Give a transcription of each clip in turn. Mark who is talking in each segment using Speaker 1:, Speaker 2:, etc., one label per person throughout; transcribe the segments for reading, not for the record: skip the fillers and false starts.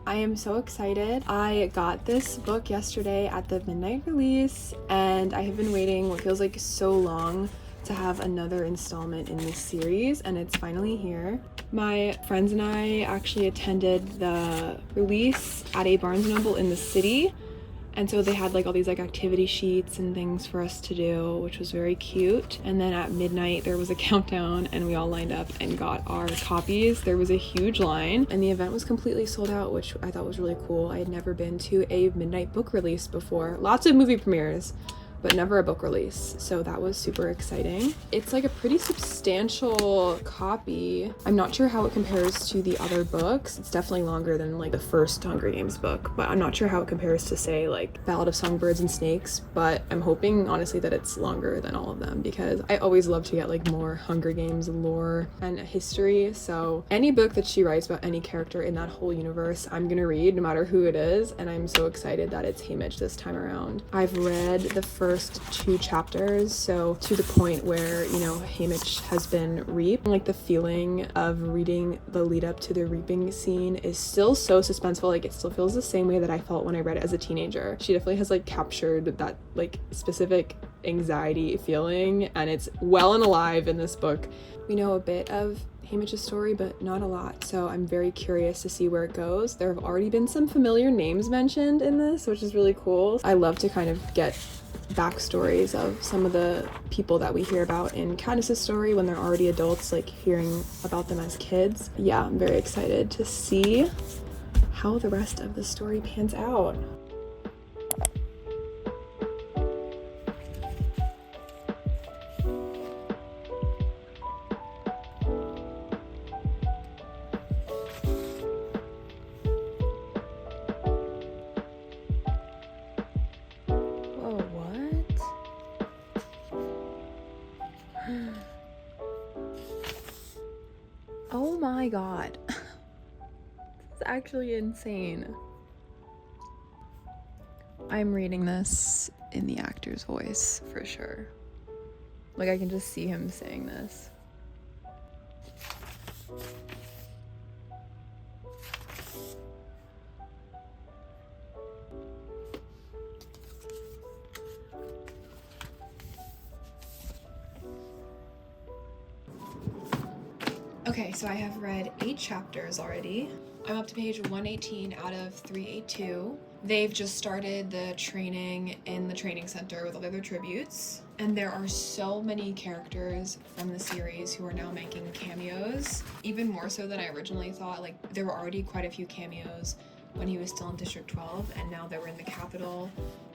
Speaker 1: I am so excited. I got this book yesterday at the midnight release, and I have been waiting what feels like so long to have another installment in this series, and it's finally here. My friends and I actually attended the release at a Barnes & Noble in the city, and so they had like all these like activity sheets and things for us to do, which was very cute. And then at midnight there was a countdown and we all lined up and got our copies. There was a huge line and the event was completely sold out, which I thought was really cool. I had never been to a midnight book release before. Lots of movie premieres, but never a book release, so that was super exciting. It's like a pretty substantial copy. I'm not sure how it compares to the other books. It's definitely longer than like the first Hunger Games book, but I'm not sure how it compares to say like Ballad of Songbirds and Snakes, but I'm hoping honestly that it's longer than all of them because I always love to get like more Hunger Games lore and history. So any book that she writes about any character in that whole universe, I'm gonna read no matter who it is, and I'm so excited that it's haymitch this time around. I've read the first 2 chapters, so to the point where, you know, haymitch has been reaped. Like the feeling of reading the lead up to the reaping scene is still so suspenseful. Like it still feels the same way that I felt when I read it as a teenager. She definitely has like captured that like specific anxiety feeling, and it's well and alive in this book. We know a bit of haymitch's story, but not a lot, so I'm very curious to see where it goes. There have already been some familiar names mentioned in this, which is really cool. I love to kind of get backstories of some of the people that we hear about in Katniss's story when they're already adults, like hearing about them as kids. Yeah, I'm very excited to see how the rest of the story pans out. Oh my god. This is actually insane. I'm reading this in the actor's voice for sure. Like I can just see him saying this. Okay, so I have read 8 chapters already. I'm up to page 118 out of 382. They've just started the training in the training center with all the other tributes. And there are so many characters from the series who are now making cameos. Even more so than I originally thought. Like, there were already quite a few cameos when he was still in District 12, and now that we're in the capital,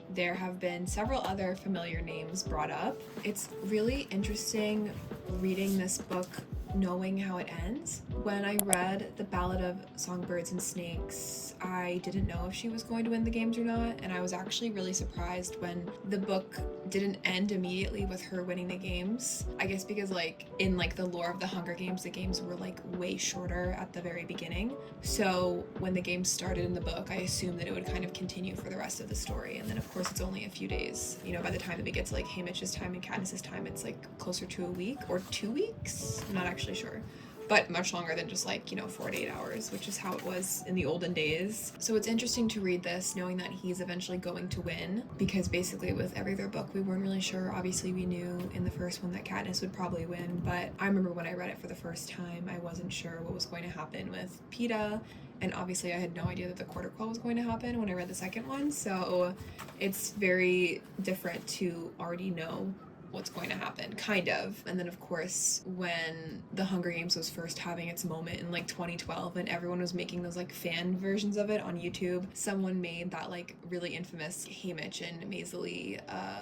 Speaker 1: there have been several other familiar names brought up. It's really interesting reading this book knowing how it ends. When I read The Ballad of Songbirds and Snakes, I didn't know if she was going to win the games or not, and I was actually really surprised when the book didn't end immediately with her winning the games. I guess because like in like the lore of the Hunger Games, the games were like way shorter at the very beginning. So when the games started in the book, I assumed that it would kind of continue for the rest of the story. And then of course it's only a few days. You know, by the time that we get to like haymitch's time and Katniss's time, it's like closer to a week or 2 weeks. I'm not actually sure, but much longer than just like, you know, 4 to 8 hours, which is how it was in the olden days. So it's interesting to read this knowing that he's eventually going to win, because basically with every other book we weren't really sure. Obviously we knew in the first one that Katniss would probably win, but I remember when I read it for the first time, I wasn't sure what was going to happen with Peeta, and obviously I had no idea that the Quarter Quell was going to happen when I read the second one, so it's very different to already know what's going to happen, kind of. And then of course when the Hunger Games was first having its moment in like 2012 and everyone was making those like fan versions of it on YouTube, someone made that like really infamous haymitch and Maisie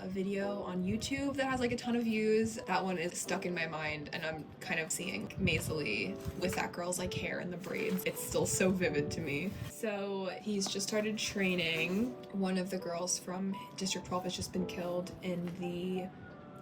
Speaker 1: video on YouTube that has like a ton of views. That one is stuck in my mind, and I'm kind of seeing Maisie with that girl's like hair and the braids. It's still so vivid to me. So he's just started training. One of the girls from District 12 has just been killed in the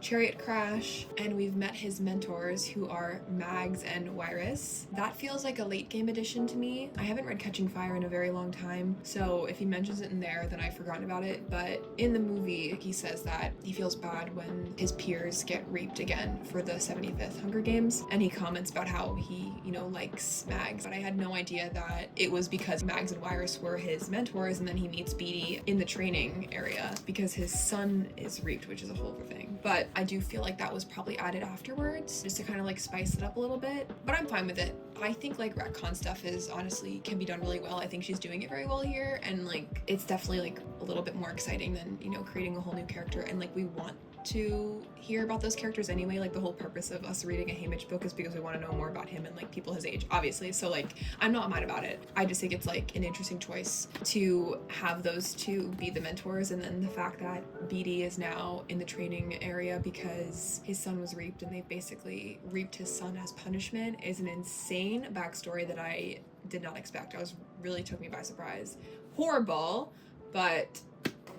Speaker 1: chariot crash, and we've met his mentors, who are Mags and Wyrus. That feels like a late game addition to me. I haven't read Catching Fire in a very long time, so if he mentions it in there, then I've forgotten about it. But in the movie, he says that he feels bad when his peers get reaped again for the 75th Hunger Games, and he comments about how he, likes Mags. But I had no idea that it was because Mags and Wyrus were his mentors, and then he meets Beatty in the training area because his son is reaped, which is a whole other thing. But I do feel like that was probably added afterwards, just to kind of like spice it up a little bit. But I'm fine with it. I think like retcon stuff is honestly can be done really well. I think she's doing it very well here, and like it's definitely like a little bit more exciting than creating a whole new character. And like we want to hear about those characters anyway. Like the whole purpose of us reading a haymitch book is because we want to know more about him and like people his age, obviously. So like I'm not mad about it. I just think it's like an interesting choice to have those two be the mentors, and then the fact that Beatty is now in the training area because his son was reaped and they basically reaped his son as punishment is an insane backstory that I did not expect. Really took me by surprise. Horrible, but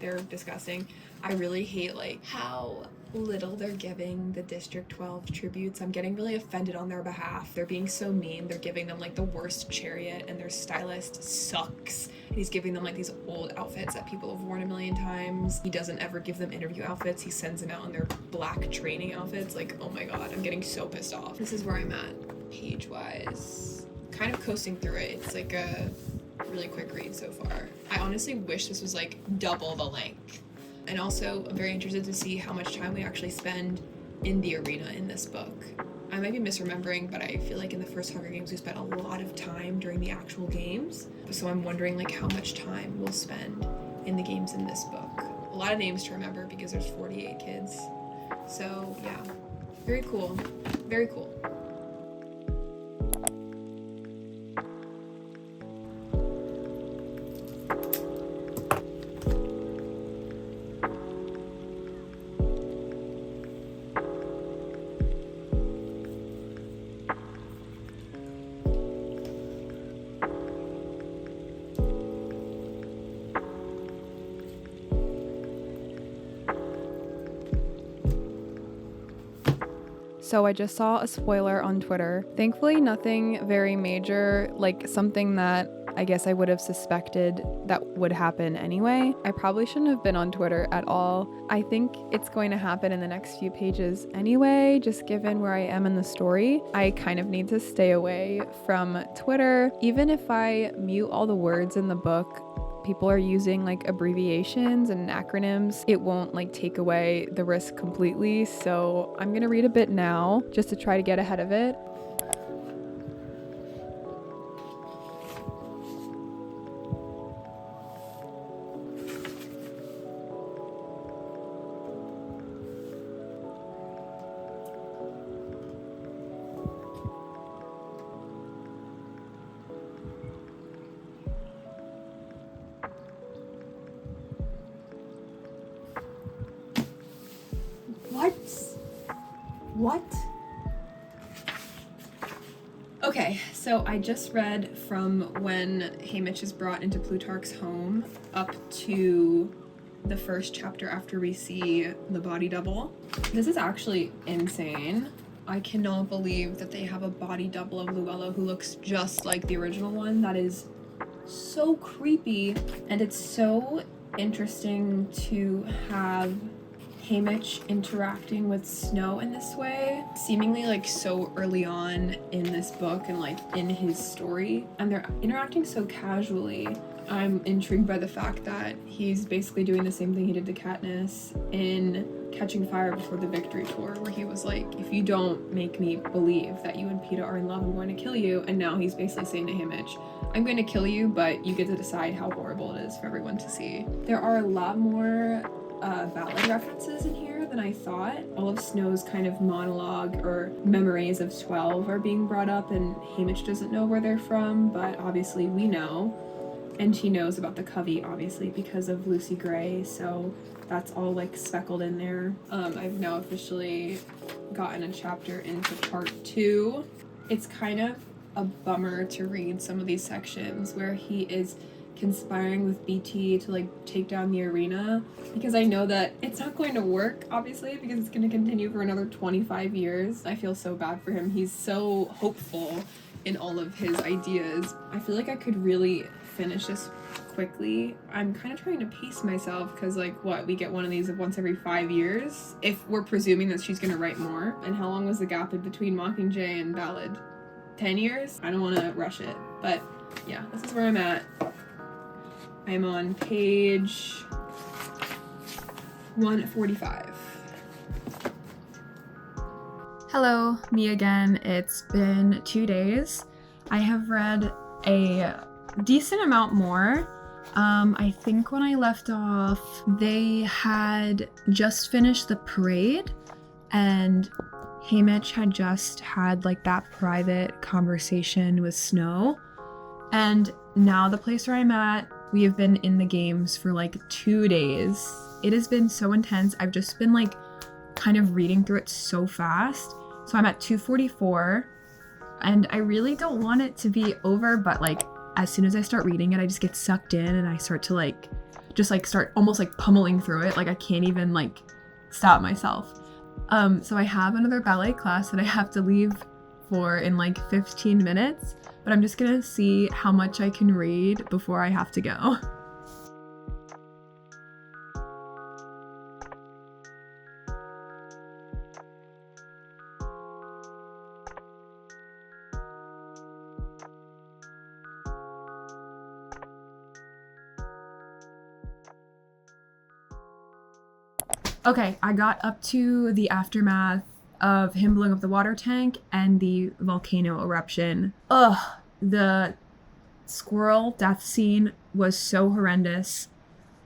Speaker 1: they're disgusting. I really hate like how little they're giving the District 12 tributes. I'm getting really offended on their behalf. They're being so mean. They're giving them like the worst chariot, and their stylist sucks. And he's giving them like these old outfits that people have worn a million times. He doesn't ever give them interview outfits. He sends them out in their black training outfits. Like, oh my god, I'm getting so pissed off. This is where I'm at page-wise. Kind of coasting through it. It's like a really quick read so far. I honestly wish this was like double the length. And also, I'm very interested to see how much time we actually spend in the arena in this book. I might be misremembering, but I feel like in the first Hunger Games we spent a lot of time during the actual games. So I'm wondering like how much time we'll spend in the games in this book. A lot of names to remember because there's 48 kids. So yeah, very cool, very cool.
Speaker 2: So I just saw a spoiler on Twitter. Thankfully, nothing very major, like something that I guess I would have suspected that would happen anyway. I probably shouldn't have been on Twitter at all. I think it's going to happen in the next few pages anyway, just given where I am in the story. I kind of need to stay away from Twitter. Even if I mute all the words in the book, people are using like abbreviations and acronyms, it won't like take away the risk completely. So I'm gonna read a bit now just to try to get ahead of it.
Speaker 1: What? Okay, so I just read from when haymitch is brought into Plutarch's home up to the first chapter after we see the body double. This is actually insane. I cannot believe that they have a body double of Luella who looks just like the original one. That is so creepy, and it's so interesting to have haymitch interacting with Snow in this way, seemingly like so early on in this book and like in his story, and they're interacting so casually. I'm intrigued by the fact that he's basically doing the same thing he did to Katniss in Catching Fire before the Victory Tour, where he was like, if you don't make me believe that you and Peeta are in love, I'm going to kill you. And now he's basically saying to haymitch, I'm going to kill you, but you get to decide how horrible it is for everyone to see. There are a lot more valid references in here than I thought. All of Snow's kind of monologue or memories of 12 are being brought up, and haymitch doesn't know where they're from, but obviously we know. And she knows about the Covey, obviously, because of Lucy Gray, so that's all like speckled in there. I've now officially gotten a chapter into part 2. It's kind of a bummer to read some of these sections where he is
Speaker 2: conspiring with BT to like take down the arena, because I know that it's not going to work, obviously, because it's going to continue for another 25 years. I feel so bad for him. He's so hopeful in all of his ideas. I feel like I could really finish this quickly. I'm kind of trying to pace myself because, like, what, we get one of these once every 5 years if we're presuming that she's going to write more. And how long was the gap in between Mockingjay and Ballad? 10 years? I don't want to rush it, but yeah, this is where I'm at. I'm on page 145. Hello, me again. It's been 2 days. I have read a decent amount more. I think when I left off, they had just finished the parade, and haymitch had just had like that private conversation with Snow. And now the place where I'm at, we have been in the games for like 2 days. It has been so intense. I've just been like kind of reading through it so fast. So I'm at 244, and I really don't want it to be over, but like as soon as I start reading it, I just get sucked in and I start to like just like start almost like pummeling through it. Like I can't even like stop myself. So I have another ballet class that I have to leave for in like 15 minutes, but I'm just gonna see how much I can read before I have to go. Okay, I got up to the aftermath of him blowing up the water tank and the volcano eruption. Ugh, the squirrel death scene was so horrendous.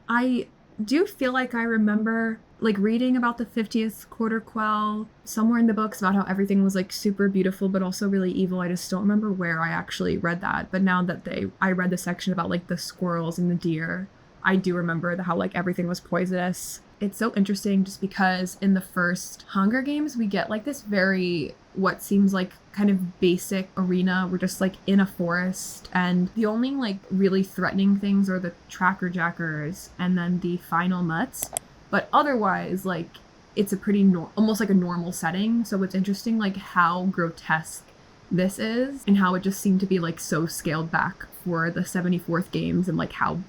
Speaker 2: I do feel like I remember like reading about the 50th quarter quell somewhere in the books about how everything was like super beautiful but also really evil. I just don't remember where I actually read that. But now that I read the section about like the squirrels and the deer, I do remember how like everything was poisonous. It's so interesting just because in the first Hunger Games, we get like this very, what seems like kind of basic arena. We're just like in a forest, and the only like really threatening things are the tracker jackers and then the final nuts. But otherwise, like it's a pretty almost like a normal setting. So it's interesting like how grotesque this is and how it just seemed to be like so scaled back for the 74th games, and like how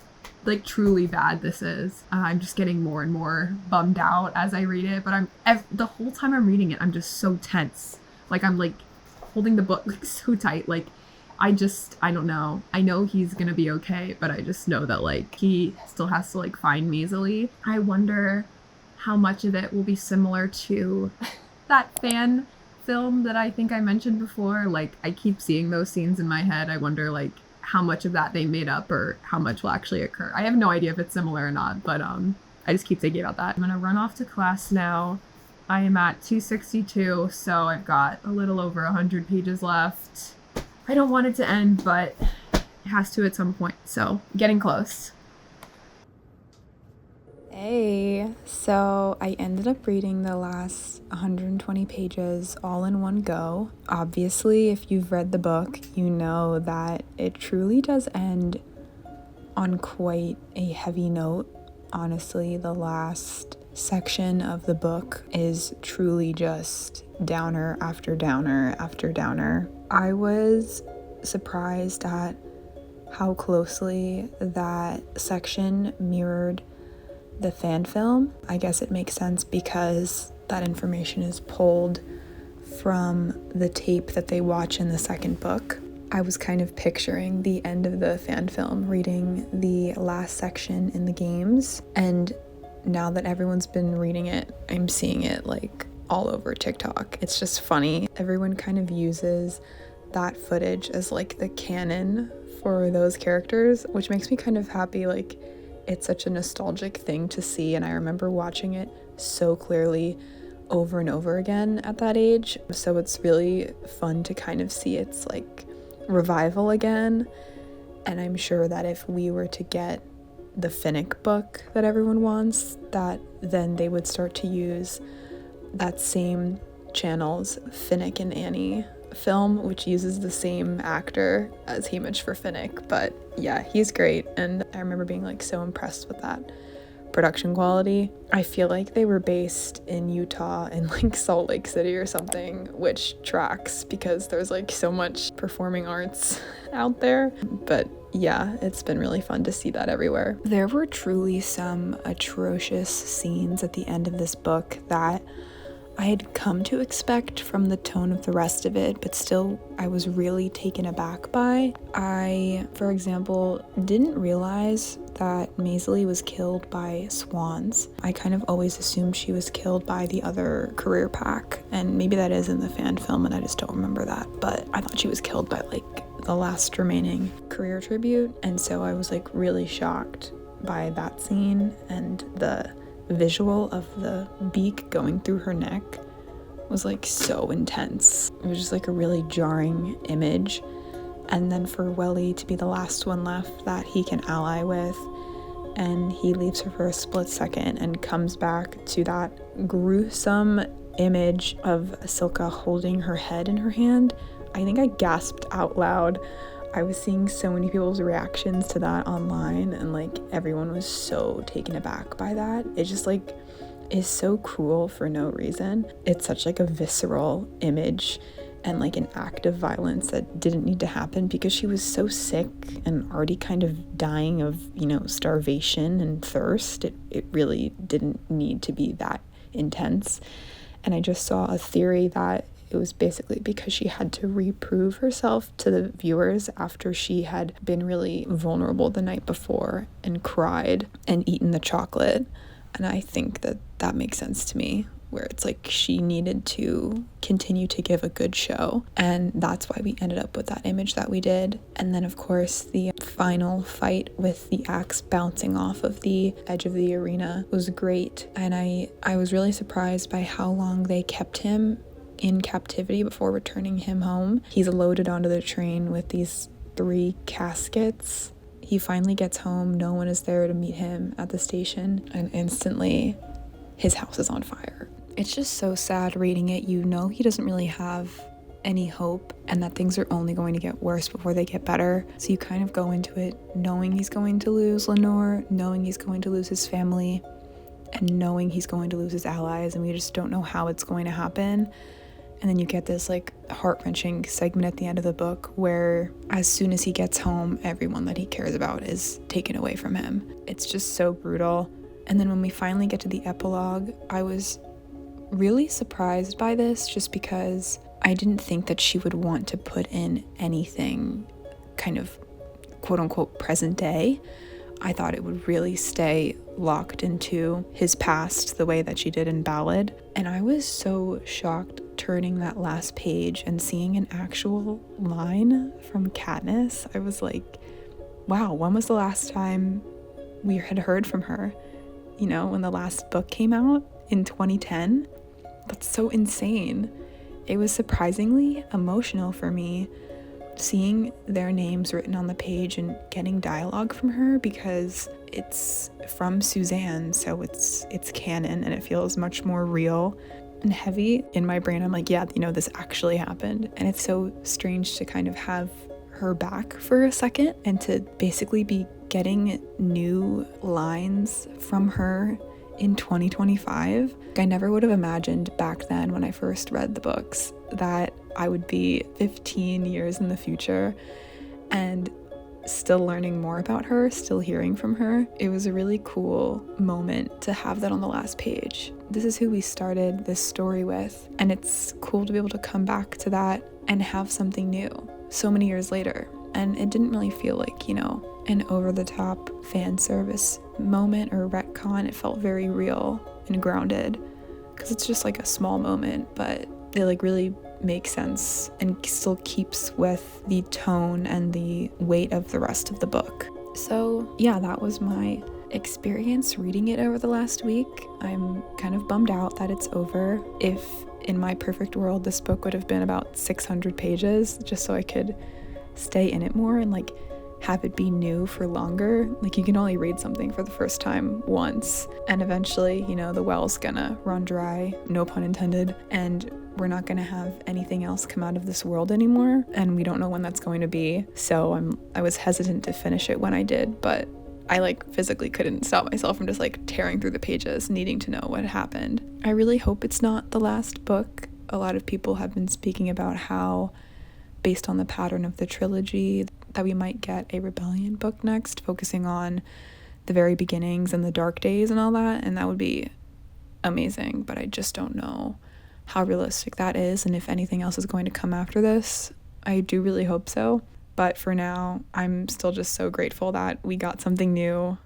Speaker 2: like truly bad this is. I'm just getting more and more bummed out as I read it, but the whole time I'm reading it, I'm just so tense. Like I'm like holding the book like so tight. Like I don't know. I know he's gonna be okay, but I just know that like he still has to like find me easily. I wonder how much of it will be similar to that fan film that I think I mentioned before. Like I keep seeing those scenes in my head. I wonder like how much of that they made up or how much will actually occur. I have no idea if it's similar or not, but I just keep thinking about that. I'm gonna run off to class now. I am at 262, so I've got a little over 100 pages left. I don't want it to end, but it has to at some point, so getting close. Hey, so I ended up reading the last 120 pages all in one go. Obviously, if you've read the book, you know that it truly does end on quite a heavy note. Honestly, the last section of the book is truly just downer after downer after downer. I was surprised at how closely that section mirrored the fan film. I guess it makes sense because that information is pulled from the tape that they watch in the second book. I was kind of picturing the end of the fan film, reading the last section in the games, and now that everyone's been reading it, I'm seeing it like all over TikTok. It's just funny. Everyone kind of uses that footage as like the canon for those characters, which makes me kind of happy. Like it's such a nostalgic thing to see, and I remember watching it so clearly over and over again at that age. So it's really fun to kind of see its like revival again. And I'm sure that if we were to get the Finnick book that everyone wants, that then they would start to use that same channel's Finnick and Annie film, which uses the same actor as haymitch for Finnick. But yeah, he's great, and I remember being like so impressed with that production quality. I feel like they were based in Utah in like Salt Lake City or something, which tracks because there's like so much performing arts out there. But yeah, it's been really fun to see that everywhere. There were truly some atrocious scenes at the end of this book that I had come to expect from the tone of the rest of it, but still I was really taken aback by. I, for example, didn't realize that Maisley was killed by swans. I kind of always assumed she was killed by the other career pack, and maybe that is in the fan film and I just don't remember that, but I thought she was killed by like the last remaining career tribute, and so I was like really shocked by that scene, and the visual of the beak going through her neck was like so intense. It was just like a really jarring image. And then for Welly to be the last one left that he can ally with, and he leaves her for a split second and comes back to that gruesome image of Silka holding her head in her hand, I think I gasped out loud. I was seeing so many people's reactions to that online, and like everyone was so taken aback by that. It just like is so cruel for no reason. It's such like a visceral image and like an act of violence that didn't need to happen because she was so sick and already kind of dying of, you know, starvation and thirst. It really didn't need to be that intense. And I just saw a theory that it was basically because she had to reprove herself to the viewers after she had been really vulnerable the night before and cried and eaten the chocolate. And I think that that makes sense to me, where it's like she needed to continue to give a good show. And that's why we ended up with that image that we did. And then, of course, the final fight with the axe bouncing off of the edge of the arena was great. And I was really surprised by how long they kept him in captivity before returning him home. He's loaded onto the train with these 3 caskets. He finally gets home. No one is there to meet him at the station, and instantly his house is on fire. It's just so sad reading it. You know he doesn't really have any hope and that things are only going to get worse before they get better. So you kind of go into it knowing he's going to lose Lenore, knowing he's going to lose his family, and knowing he's going to lose his allies, and we just don't know how it's going to happen. And then you get this like heart-wrenching segment at the end of the book where as soon as he gets home, everyone that he cares about is taken away from him. It's just so brutal. And then when we finally get to the epilogue, I was really surprised by this just because I didn't think that she would want to put in anything kind of quote-unquote present day. I thought it would really stay locked into his past the way that she did in Ballad. And I was so shocked turning that last page and seeing an actual line from Katniss. I was like, wow, when was the last time we had heard from her? You know, when the last book came out in 2010? That's so insane. It was surprisingly emotional for me seeing their names written on the page and getting dialogue from her because it's from Suzanne, so it's canon and it feels much more real and heavy. In my brain, I'm like, yeah, you know, this actually happened. And it's so strange to kind of have her back for a second and to basically be getting new lines from her in 2025. I never would have imagined back then when I first read the books that I would be 15 years in the future and still learning more about her, still hearing from her. It was a really cool moment to have that on the last page. This is who we started this story with, and it's cool to be able to come back to that and have something new so many years later. And it didn't really feel like, you know, an over-the-top fan service moment or retcon. It felt very real and grounded because it's just like a small moment, but it like really makes sense and still keeps with the tone and the weight of the rest of the book. So yeah, that was my experience reading it over the last week. I'm kind of bummed out that it's over. If in my perfect world this book would have been about 600 pages just so I could stay in it more and like have it be new for longer. Like, you can only read something for the first time once, and eventually, you know, the well's gonna run dry, no pun intended, and we're not gonna have anything else come out of this world anymore, and we don't know when that's going to be. So I was hesitant to finish it when I did, but I like physically couldn't stop myself from just like tearing through the pages, needing to know what happened. I really hope it's not the last book. A lot of people have been speaking about how, based on the pattern of the trilogy, that we might get a rebellion book next, focusing on the very beginnings and the dark days and all that, and that would be amazing, but I just don't know how realistic that is, and if anything else is going to come after this. I do really hope so, but for now, I'm still just so grateful that we got something new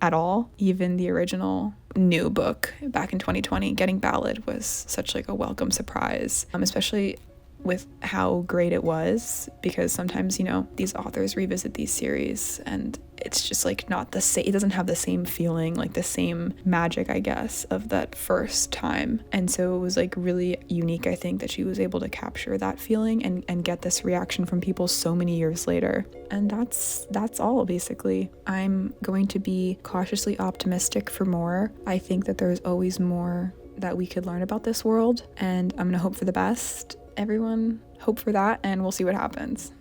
Speaker 2: at all. Even the original new book back in 2020, Getting Ballad, was such like a welcome surprise, especially with how great it was, because sometimes, you know, these authors revisit these series and it's just like not the same, it doesn't have the same feeling, like the same magic, I guess, of that first time. And so it was like really unique, I think, that she was able to capture that feeling and get this reaction from people so many years later. And that's all, basically. I'm going to be cautiously optimistic for more. I think that there's always more that we could learn about this world, and I'm gonna hope for the best. Everyone hope for that, and we'll see what happens.